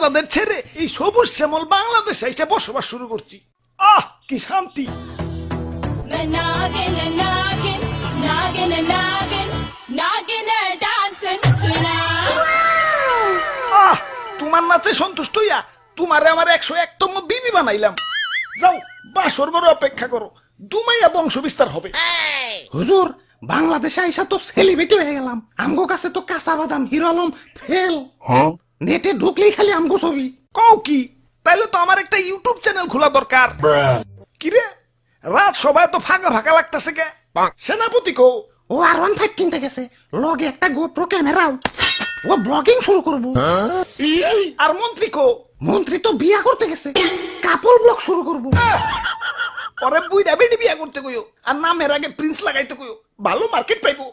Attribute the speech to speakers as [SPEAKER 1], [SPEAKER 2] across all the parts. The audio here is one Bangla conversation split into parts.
[SPEAKER 1] দাদাদের ছেড়ে এই সবুজ শ্যামল বাংলাদেশে এসে বসবাস শুরু করছি। আহ কি শান্তি। আহ তোমার নাচে সন্তুষ্ট হইয়া তোমারে আমার 101তম বিবি বানাইলাম। যাও বাসর ঘরে অপেক্ষা করো, দুমাইয়া বংশ বিস্তার হবে।
[SPEAKER 2] হুজুর বাংলাদেশে আইসা তো সেলিব্রিটি হয়ে গেলাম, আমগো কাছে তো কাঁচা বাদাম হিরো আলম ফেল। নেটে ঢুকলেই খালি আমগো ছবি।
[SPEAKER 1] কও কি? তাইলে তো আমার একটা ইউটিউব চ্যানেল খোলা দরকার। কিরে রাত সবাই তো ফাঁকা ফাঁকা লাগতেছে কে? সেনাপতি কো?
[SPEAKER 2] ও R15 কিনতে গেছে, লগে একটা গোপ্রো ক্যামেরাও। ও ব্লগিং শুরু করবো।
[SPEAKER 1] আর মন্ত্রী কো?
[SPEAKER 2] মন্ত্রী তো বিয়া করতে গেছে, কাপল ব্লগ শুরু করবো।
[SPEAKER 1] পরে বুইড়া বেডি বিয়া করতে কইও, আর নামের আগে প্রিন্স লাগাইতে কইও, ভালো মার্কেট পাইবো।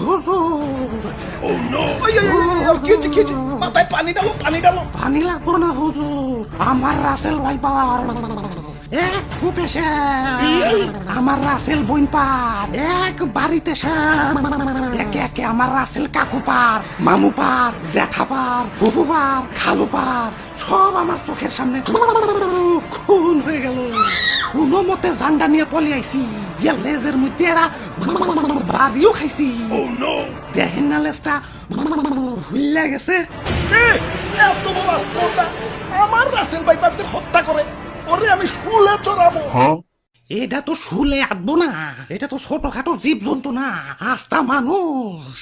[SPEAKER 2] হুজুর
[SPEAKER 1] ওই কি হচ্ছে? মাথায় পানি ডালো, পানি ডালো।
[SPEAKER 2] পানি লাগবো না হুজুর, আমার রাসেল ভাই পাওয়ার এক ফুপে আমার রাসেল বইন পার এক বাড়িতে একে একে আমার রাসেল কাকু পার, মামু পার, জ্যাঠা পার, ফুফু পার, খালু পার, সব আমার চোখের সামনে খুন হয়ে গেল। কোনো মতে জান্ডা নিয়ে পলি আইছি, লেজের মধ্যে এরা বাড়িও খাইছি। দেখেন না লেজটা হুইল্লা গেছে।
[SPEAKER 1] এত বড় স্পর্ধা আমার রাসেল ভাইপারদের হত্যা করে, ওরে আমি শুলে চড়াবো।
[SPEAKER 2] এটা তো শুলে আটবো না, এটা তো ছোটখাটো জীব জন্তু না, আস্তা মানুষ।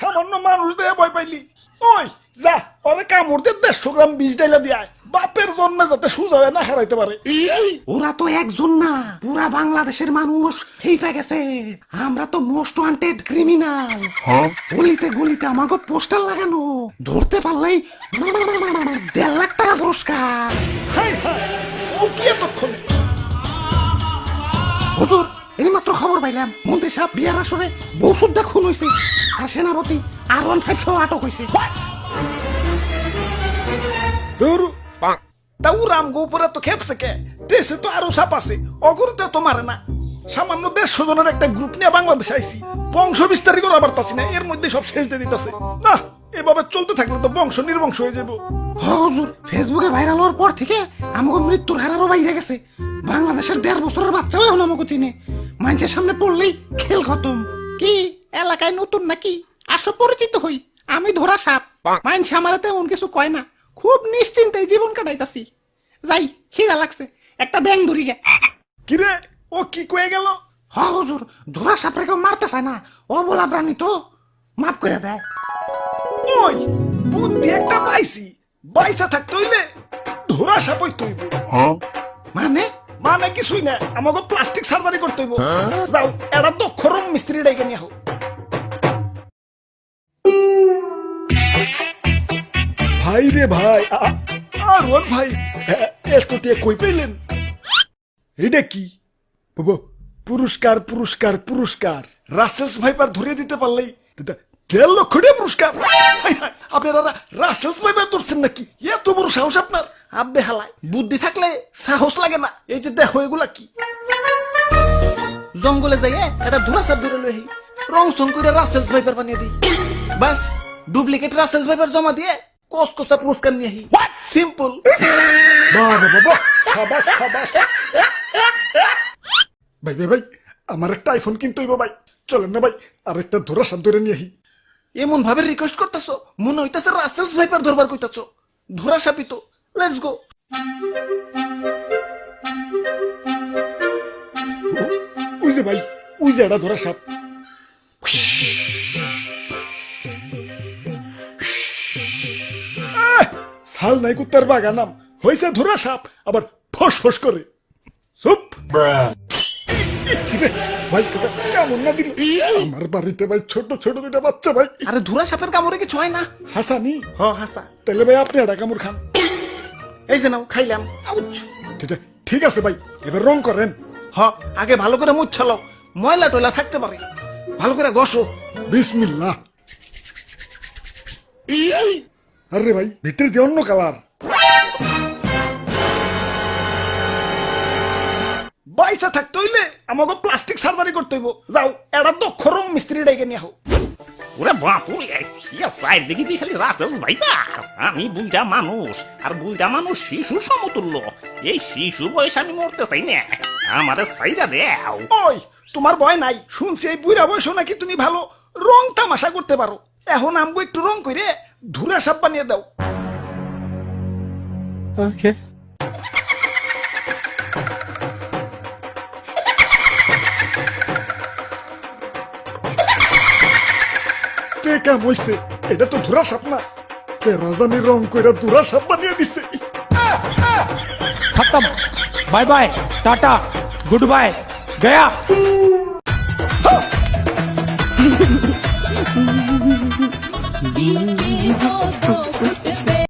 [SPEAKER 1] সামান্য মানুষ দিয়ে ভয় পাইলি? ওই যা ওরে কামড় দিয়ে 150 গ্রাম বিষ ডাইলা দিয়ায়, বাপের জন্মে যাতে সুজা না হারাইতে পারে।
[SPEAKER 2] ওরা তো একজন না, পুরা বাংলাদেশের মানুষ হেইপা গেছে। আমরা তো মোস্ট ওয়ান্টেড ক্রিমিনাল। গলিতে গলিতে আমাকে পোস্টার লাগানো, ধরতে পারলেই 1.5 লাখ টাকা পুরস্কার।
[SPEAKER 1] হাই হাই, ও কি এতক্ষণ?
[SPEAKER 2] হুজুর এইমাত্র খবর পাইলাম মন্ত্রী সাহেব বিয়ার আসরে বউ সুদ্ধা খুন হয়েছে, আর সেনাপতি R15 সহ আটক হয়েছে।
[SPEAKER 1] তাও রামগো উপরে তো খেপছে কে? দেশে তো আরো সাপ আছে, অগরতে তো মারে না। সামান্য 150 জনের একটা গ্রুপ নিয়ে বাংলাদেশে আইছি, বংশ বিস্তারই করা পারতাছি না, এর মধ্যে সব শেষ দিয়ে দিতেছে। না এভাবে চলতে থাকলে তো বংশ নির্বংশ হয়ে যাবো।
[SPEAKER 2] হুজুর ফেসবুকে ভাইরাল হওয়ার পর থেকে আমাকে মৃত্যুর হারারও বাইরে গেছে। বাংলাদেশের 1.5 বছরের বাচ্চাও এখন আমাকে চিনে, মানুষের সামনে পড়লেই খেল খতম। কি এলাকায় নতুন নাকি? আসো পরিচিত হই, আমি ধরা সাপ। মানুষ আমার তেমন কিছু কয় না, খুব নিশ্চিন্তে জীবন কাটাইতাছি। যাই খিদা লাগছে, একটা ব্যাং ধরি গে।
[SPEAKER 1] কিরে ও কি কয়ে গেল?
[SPEAKER 2] হুজুর ধরা সাপরে কেউ মারতে চায় না, ও বলা প্রাণী তো মাফ করে দেয়।
[SPEAKER 1] ওই বুদ্ধি একটা পাইছি, বাইসা থাকতে হইলে ধরা সাপ হইতে হইব।
[SPEAKER 2] মানে
[SPEAKER 1] মানে কিছুই না, আমাকে প্লাস্টিক সার্জারি করতে হইব। যাও এটা দক্ষ রং মিস্ত্রি ডাইকে নিয়ে হোক। ভাই রে ভাই, আর ওর ভাই এত টিয়া কই পাইলেন? এটা কি? পুরস্কার পুরস্কার পুরস্কার, রাসেলস ভাইপার ধরিয়ে দিতে পারলেই 1.5 লক্ষ টাকা পুরস্কার। আপনারা রাসেলস ভাইপার ধরছেন নাকি? এত বড় সাহস আপনার? আব্বে হালায়, বুদ্ধি থাকলে সাহস লাগে না। এই যে দেখো এগুলা কি? জঙ্গলে যাই এটা ধরা সাপ ধরে লই, রং সং করে রাসেলস ভাইপার বানিয়ে দিই, বাস ডুপ্লিকেট রাসেলস ভাইপার জমা দিয়ে কসকসা পুরস্কার নিয়ে আহি। সিম্পল। বাবা বাবা, সাবাস সাবাস। ভাই ভাই ভাই, আমার একটা আইফোন কিনতে হইব ভাই, চলেন না ভাই আর একটা ধরা সাপ ধরে নিয়ে আহি। এমন ভাবে রিকোয়েস্ট করতেছো মনে হইতাছে রাসেলস ভাইপার ধরবার কইতাছো। ধরা সাপই তো, লেটস গো। ওই যে ভাই, ওই যে এটা ধরা সাপ। সাল নাই কুত্তার বাগানাম হয়েছে ধরা সাপ, আবার ফস ফস করে। চুপ ভাই, কেমন না দিল আমার বাড়িতে ভাই, ছোট ছোট দুটা বাচ্চা ভাই। আরে ধরা সাপের কামড়ে কিছু হয় না। হাসানি? হ হাসা। তাহলে ভাই আপনি একটা কামড় খান। এই যে নাও খাইলাম। ঠিক আছে ভাই, এবার রং করেন। হ আগে ভালো করে মুছ ছালাও, ময়লা টয়লা থাকতে পারে, ভালো করে ঘষো। বিসমিল্লাহ। আরে ভাই ভিতরে দিয়ে অন্য কালার। বাইসা থাকতে হইলে আমাকে প্লাস্টিক সার্জারি করতে হইব। যাও এটা দক্ষ রং মিস্ত্রি ডাইকে নিয়ে হোক।
[SPEAKER 2] ওরে বাপুরে
[SPEAKER 3] ইয়া সাইড দেখি দি খালি রাসেল ভাইবা আমি বুইটা মানুষ আর বুইটা মানুষ শিশু সমতুল্য এই শিশু বয়স আমি মরতে চাই না আমারে সাইরা দেও
[SPEAKER 1] ওই তোমার ভয় নাই শুনছি এই বুড়া বয়স নাকি তুমি ভালো রং তামাশা করতে পারো এখন আমগো একটু রং করে ধুরা সাপ বানিয়ে দাও কে কাম হইছে এটা তো ধুরা সাপ না কে রাজানি রং কইরা ধুরা সাপ বানিয়ে দিছে
[SPEAKER 4] खत्म bye bye tata good bye गया